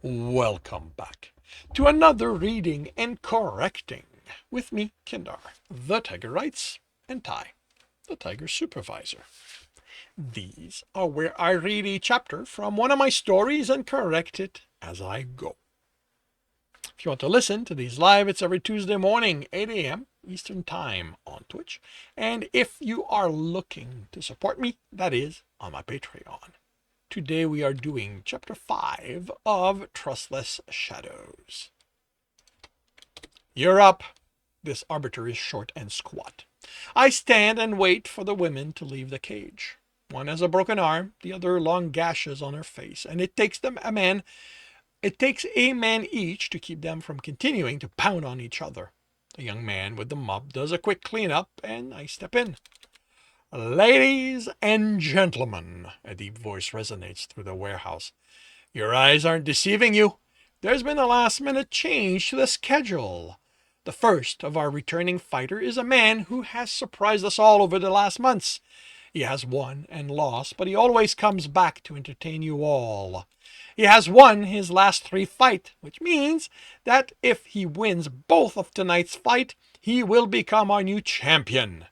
Welcome back to another reading and correcting with me, Kindar, the Tiger Writes, and Ty, the Tiger Supervisor. These are where I read a chapter from one of my stories and correct it as I go. If you want to listen to these live, it's every Tuesday morning, 8 a.m. Eastern Time on Twitch. And if you are looking to support me, that is on my Patreon. Today we are doing Chapter 5 of Trustless Shadows. You're up. This arbiter is short and squat. I stand and wait for the women to leave the cage. One has a broken arm, the other long gashes on her face, and it takes a man each to keep them from continuing to pound on each other. The young man with the mop does a quick cleanup, and I step in. Ladies and gentlemen, a deep voice resonates through the warehouse. Your eyes aren't deceiving you. There's been a last-minute change to the schedule. The first of our returning fighter is a man who has surprised us all over the last months. He has won and lost, but he always comes back to entertain you all. He has won his last 3 fights, which means that if he wins both of tonight's fight, he will become our new champion,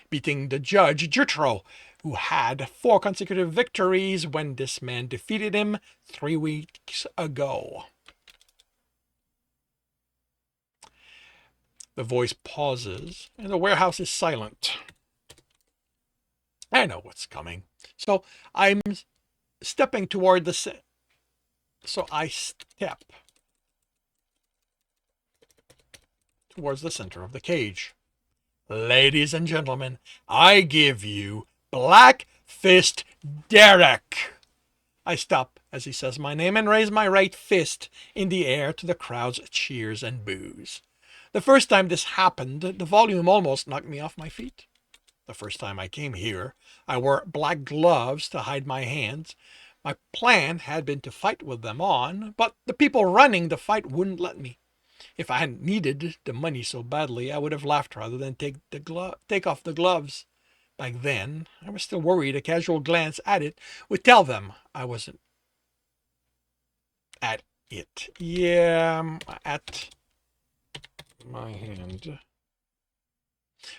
beating the judge Jutro, who had 4 consecutive victories when this man defeated him 3 weeks ago. The voice pauses, and the warehouse is silent. I know what's coming. So I step toward the center of the cage. Ladies and gentlemen, I give you Black Fist Derick. I stop as he says my name and raise my right fist in the air to the crowd's cheers and boos. The first time this happened, the volume almost knocked me off my feet. The first time I came here, I wore black gloves to hide my hands. My plan had been to fight with them on, but the people running the fight wouldn't let me. If I hadn't needed the money so badly, I would have laughed rather than take off the gloves. Back then, I was still worried a casual glance at it would tell them I wasn't at it. Yeah, at my hand.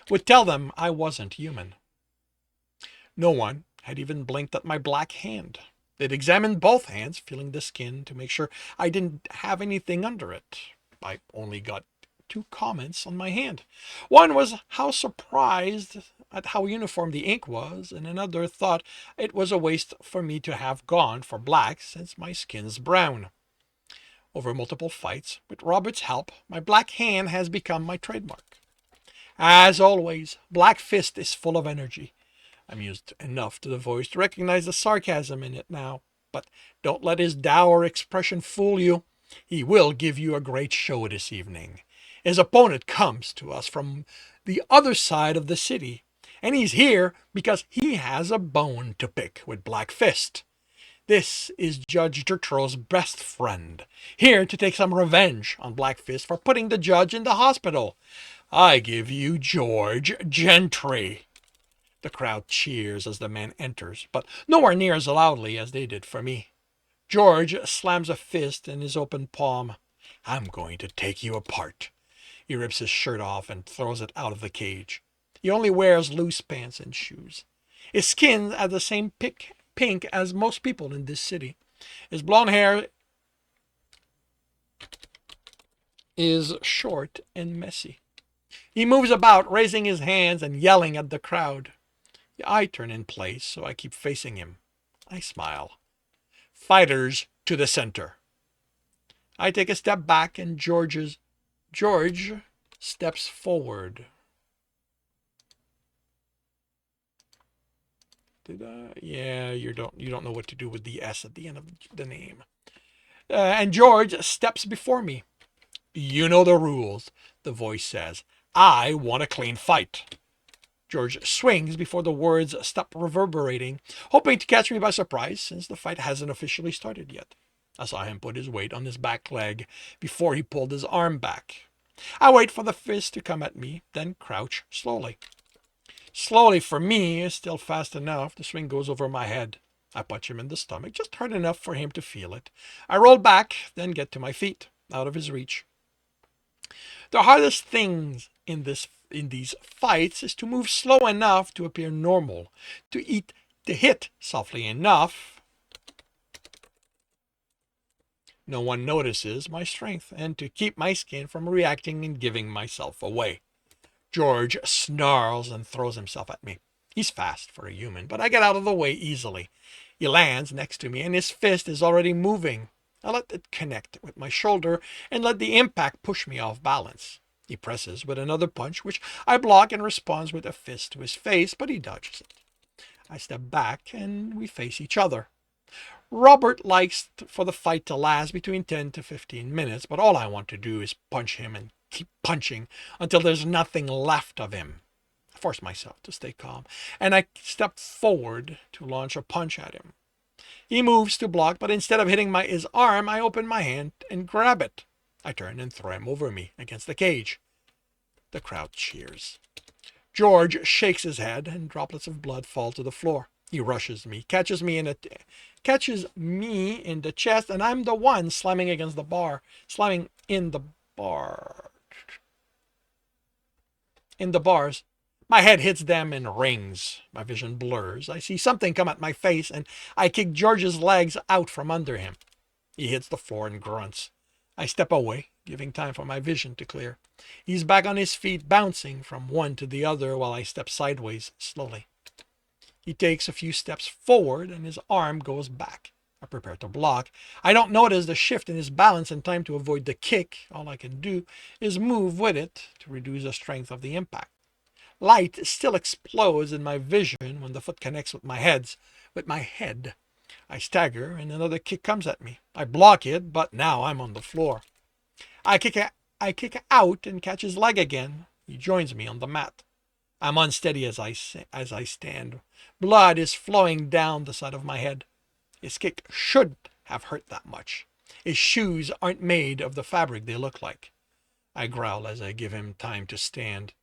Would tell them I wasn't human. No one had even blinked at my black hand. They'd examined both hands, feeling the skin to make sure I didn't have anything under it. I only got 2 comments on my hand. One was how surprised at how uniform the ink was, and another thought it was a waste for me to have gone for black since my skin's brown. Over multiple fights, with Robert's help, my black hand has become my trademark. As always, Black Fist is full of energy. I'm used enough to the voice to recognize the sarcasm in it now, but don't let his dour expression fool you. He will give you a great show this evening. His opponent comes to us from the other side of the city, and he's here because he has a bone to pick with Black Fist. This is Judge Jutro's best friend, here to take some revenge on Black Fist for putting the judge in the hospital. I give you George Gentry. The crowd cheers as the man enters, but nowhere near as loudly as they did for me. George slams a fist in his open palm. I'm going to take you apart. He rips his shirt off and throws it out of the cage. He only wears loose pants and shoes. His skin is the same pink as most people in this city. His blonde hair is short and messy. He moves about, raising his hands and yelling at the crowd. I turn in place, so I keep facing him. I smile. Fighters to the center. I take a step back and George steps forward. Yeah, you don't know what to do with the S at the end of the name. And George steps before me. You know the rules, the voice says. I want a clean fight. George swings before the words stop reverberating, hoping to catch me by surprise since the fight hasn't officially started yet. I saw him put his weight on his back leg before he pulled his arm back. I wait for the fist to come at me, then crouch slowly. Slowly for me is still fast enough. The swing goes over my head. I punch him in the stomach, just hard enough for him to feel it. I roll back, then get to my feet, out of his reach. The hardest thing in these fights is to move slow enough to appear normal, to hit softly enough no one notices my strength, and to keep my skin from reacting and giving myself away. George snarls and throws himself at me. He's fast for a human, but I get out of the way easily. He lands next to me, and his fist is already moving. I let it connect with my shoulder and let the impact push me off balance. He presses with another punch, which I block, and responds with a fist to his face, but he dodges it. I step back, and we face each other. Robert likes for the fight to last between 10 to 15 minutes, but all I want to do is punch him and keep punching until there's nothing left of him. I force myself to stay calm, and I step forward to launch a punch at him. He moves to block, but instead of hitting his arm, I open my hand and grab it. I turn and throw him over me against the cage. The crowd cheers. George shakes his head, and droplets of blood fall to the floor. He rushes me, catches me in the chest, and I'm the one slamming in the bars. My head hits them and rings. My vision blurs. I see something come at my face, and I kick George's legs out from under him. He hits the floor and grunts. I step away, giving time for my vision to clear. He's back on his feet, bouncing from one to the other while I step sideways slowly. He takes a few steps forward, and his arm goes back. I prepare to block. I don't notice the shift in his balance in time to avoid the kick. All I can do is move with it to reduce the strength of the impact. Light still explodes in my vision when the foot connects with my head. I stagger, and another kick comes at me. I block it, but now I'm on the floor. I kick out and catch his leg again. He joins me on the mat. I'm unsteady as I stand. Blood is flowing down the side of my head. His kick should have hurt that much. His shoes aren't made of the fabric they look like. I growl as I give him time to stand.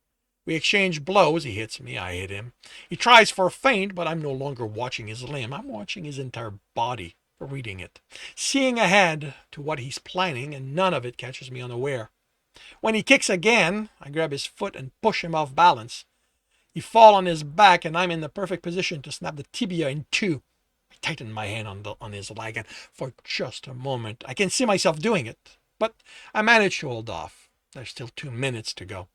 We exchange blows. He hits me. I hit him. He tries for a feint, but I'm no longer watching his limb. I'm watching his entire body, reading it, seeing ahead to what he's planning, and none of it catches me unaware. When he kicks again, I grab his foot and push him off balance. He falls on his back, and I'm in the perfect position to snap the tibia in two. I tighten my hand on his leg, and for just a moment, I can see myself doing it. But I manage to hold off. There's still 2 minutes to go.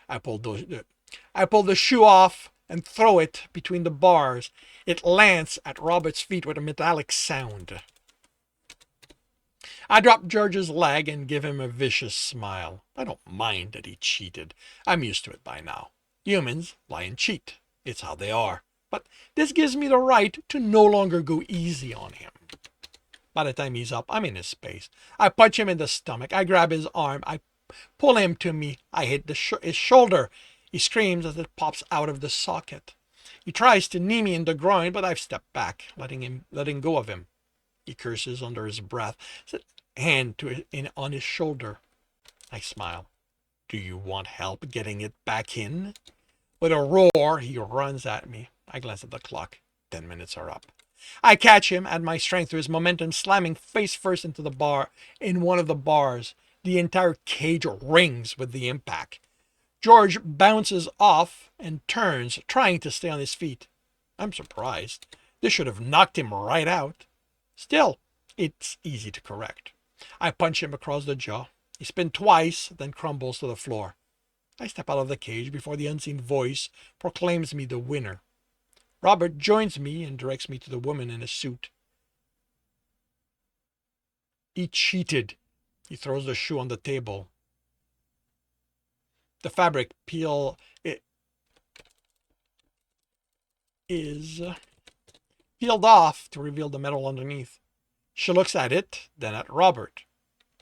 I pull the shoe off and throw it between the bars. It lands at Robert's feet with a metallic sound. I drop George's leg and give him a vicious smile. I don't mind that he cheated. I'm used to it by now. Humans lie and cheat. It's how they are. But this gives me the right to no longer go easy on him. By the time he's up, I'm in his space. I punch him in the stomach. I grab his arm. I pull him to me. I hit his shoulder. He screams as it pops out of the socket. He tries to knee me in the groin, but I've stepped back, letting go of him. He curses under his breath, his hand on his shoulder. I smile. Do you want help getting it back in? With a roar, he runs at me. I glance at the clock. 10 minutes are up. I catch him, add my strength to his momentum, slamming face first into one of the bars. The entire cage rings with the impact. George bounces off and turns, trying to stay on his feet. I'm surprised. This should have knocked him right out. Still, it's easy to correct. I punch him across the jaw. He spins twice, then crumbles to the floor. I step out of the cage before the unseen voice proclaims me the winner. Robert joins me and directs me to the woman in a suit. He cheated. He throws the shoe on the table. The fabric is peeled off to reveal the metal underneath. She looks at it, then at Robert.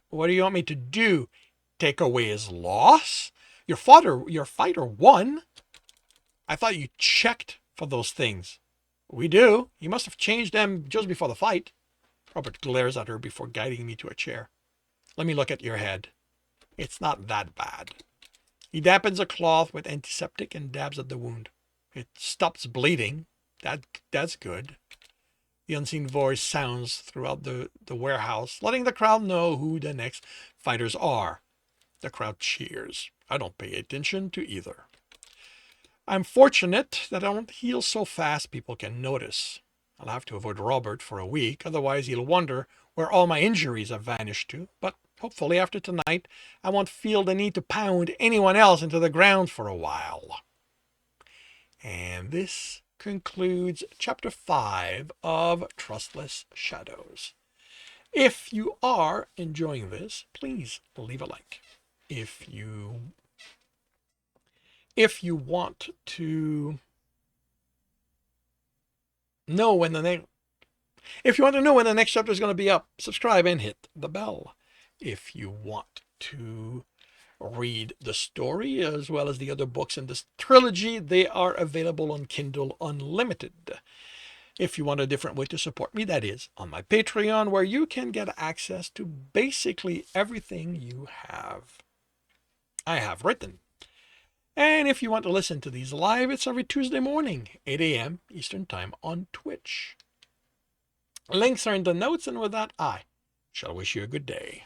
What do you want me to do? Take away his loss? Your fighter won. I thought you checked for those things. We do. You must have changed them just before the fight. Robert glares at her before guiding me to a chair. Let me look at your head. It's not that bad. He dampens a cloth with antiseptic and dabs at the wound. It stops bleeding. That's good. The unseen voice sounds throughout the warehouse, letting the crowd know who the next fighters are. The crowd cheers. I don't pay attention to either. I'm fortunate that I don't heal so fast people can notice. I'll have to avoid Robert for a week, otherwise he'll wonder where all my injuries have vanished to. But hopefully after tonight, I won't feel the need to pound anyone else into the ground for a while. And this concludes Chapter 5 of Trustless Shadows. If you are enjoying this, please leave a like. If you want to know when the next chapter is going to be up, subscribe and hit the bell. If you want to read the story as well as the other books in this trilogy, they are available on Kindle Unlimited. If you want a different way to support me, that is on my Patreon, where you can get access to basically everything I have written. And if you want to listen to these live, it's every Tuesday morning, 8 a.m. Eastern Time on Twitch. Links are in the notes, and with that, I shall wish you a good day.